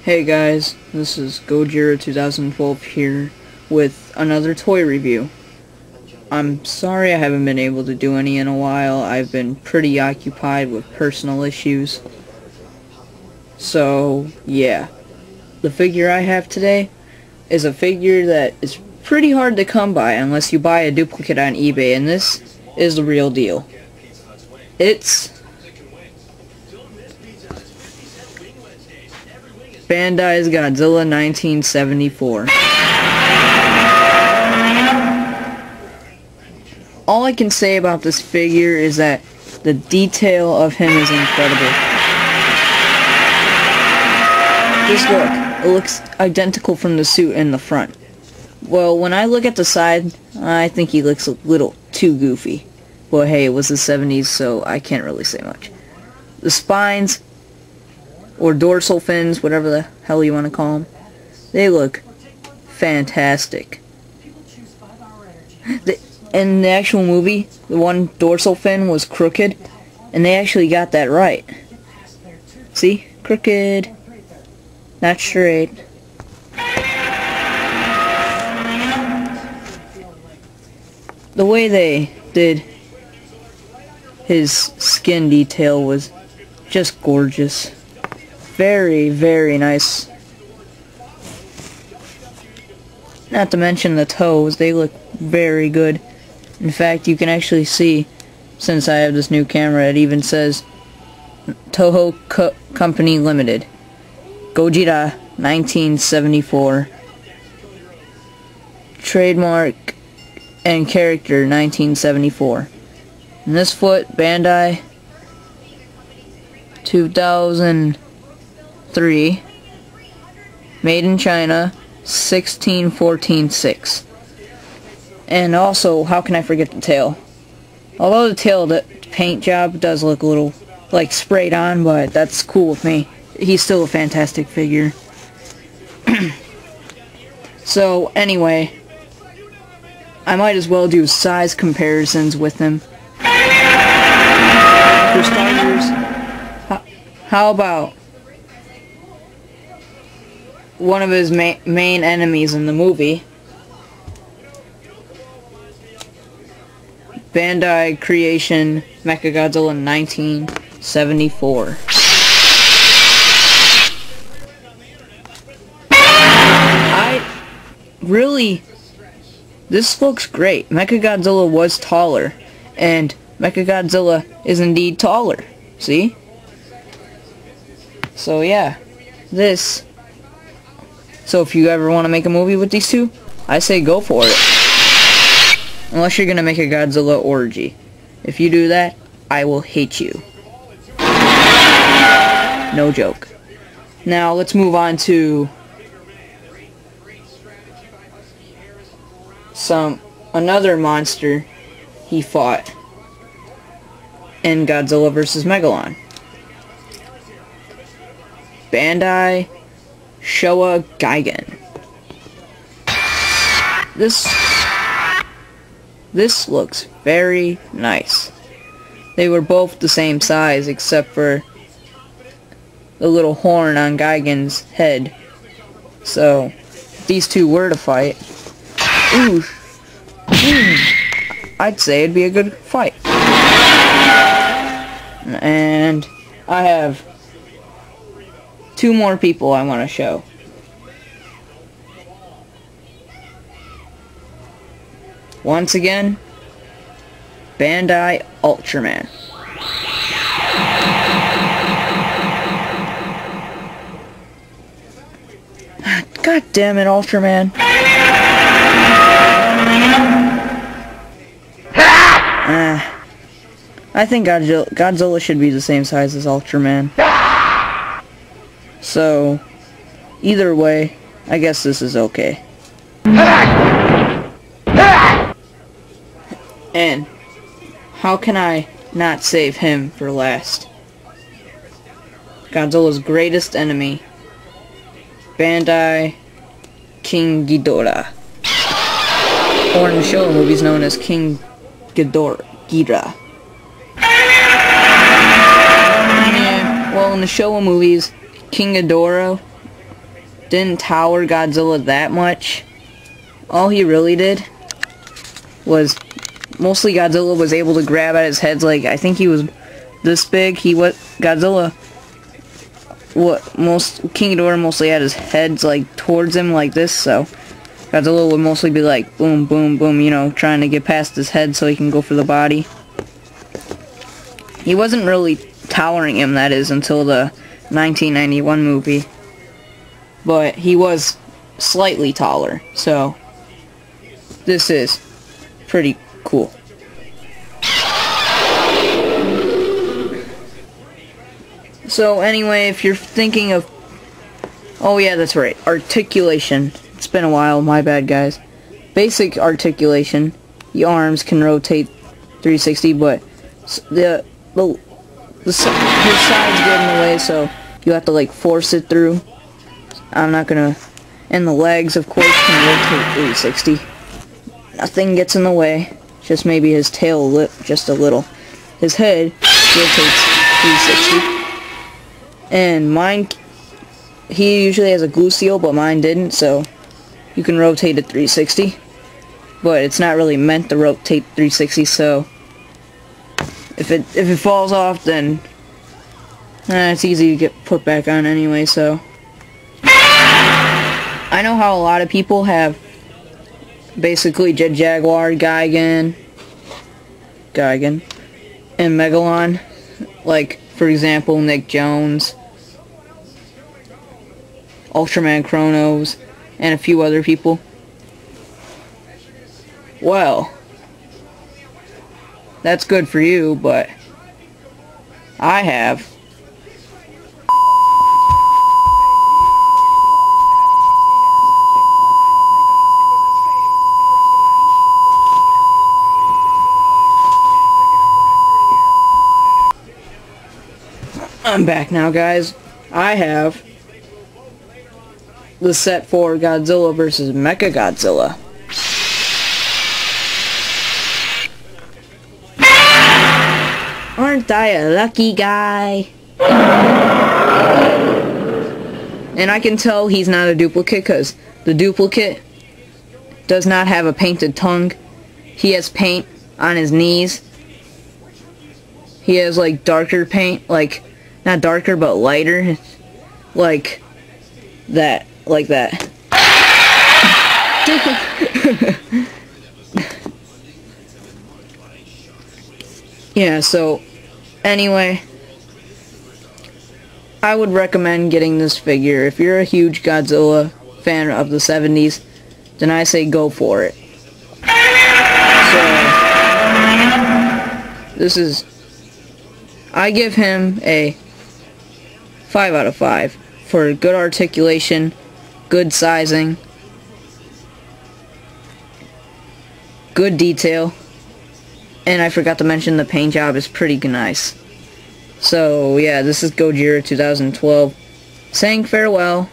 Hey guys, this is Godzilla 2012 here with another toy review. I'm sorry I haven't been able to do any in a while. I've been pretty occupied with personal issues. So, yeah. The figure I have today is a figure that is pretty hard to come by unless you buy a duplicate on eBay, and this is the real deal. It's Bandai's Godzilla 1974. All I can say about this figure is that the detail of him is incredible. Just look, it looks identical from the suit in the front. Well, when I look at the side, I think he looks a little too goofy. Well, hey, it was the 70s, so I can't really say much. The spines, or dorsal fins, whatever the hell you want to call them, they look fantastic. In the actual movie, the one dorsal fin was crooked, and they actually got that right. See? Crooked, not straight. The way they did his skin detail was just gorgeous. Very, very nice. Not to mention the toes, they look very good. In fact, you can actually see, since I have this new camera, it even says Toho Company Limited. Godzilla 1974. Trademark and character 1974. And this foot, Bandai 2003. Made in China 1614-6. And also, how can I forget the tail? Although the tail, the paint job does look a little like sprayed on, but that's cool with me. He's still a fantastic figure. So anyway, I might as well do size comparisons with him. For starters, how about one of his main enemies in the movie, Bandai Creation Mechagodzilla 1974. This looks great. Mechagodzilla was taller, and Mechagodzilla is indeed taller. See? So yeah, So if you ever want to make a movie with these two, I say go for it. Unless you're going to make a Godzilla orgy. If you do that, I will hate you. No joke. Now let's move on to another monster he fought in Godzilla vs. Megalon. Bandai Showa Gigan. This looks very nice. They were both the same size except for the little horn on Gigan's head. So, if these two were to fight, I'd say it'd be a good fight. And I have two more people I want to show. Once again, Bandai Ultraman. God damn it, Ultraman. I think Godzilla should be the same size as Ultraman. So, either way, I guess this is okay. And how can I not save him for last? Godzilla's greatest enemy, Bandai King Ghidorah. Or in the Showa movies known as King Ghidorah. Yeah, well, in the Showa movies, King Ghidorah didn't tower Godzilla that much. All he really did was, mostly Godzilla was able to grab at his heads, like, I think he was this big. Godzilla, King Ghidorah mostly had his heads, like, towards him like this, so Godzilla would mostly be like, boom, boom, boom, you know, trying to get past his head so he can go for the body. He wasn't really towering him, that is, until the 1991 movie. But he was slightly taller, so this is pretty cool. So anyway, if you're thinking of... Oh yeah, that's right, articulation. It's been a while, my bad guys. Basic articulation. The arms can rotate 360, but his sides get in the way, so you have to like force it through. I'm not gonna... And the legs, of course, can rotate 360. Nothing gets in the way. Just maybe his tail just a little. His head rotates 360. And mine, he usually has a glue seal, but mine didn't, so you can rotate it 360. But it's not really meant to rotate 360, so if it falls off, then it's easy to get put back on anyway, so. I know how a lot of people have basically Jet Jaguar, Gigan, and Megalon. Like, for example, Nick Jones, Ultraman Chronos, and a few other people. Well, that's good for you, but I have I'm back now, guys. I have the set for Godzilla vs. Mechagodzilla. Aren't I a lucky guy? And I can tell he's not a duplicate because the duplicate does not have a painted tongue. He has paint on his knees. He has like darker paint, like not darker but lighter, like that, like that. Yeah, so anyway, I would recommend getting this figure. If you're a huge Godzilla fan of the 70s, then I say go for it. So I give him a 5 out of 5 for good articulation, good sizing, good detail, and I forgot to mention the paint job is pretty nice. So yeah, this is Gojira 2012 saying farewell.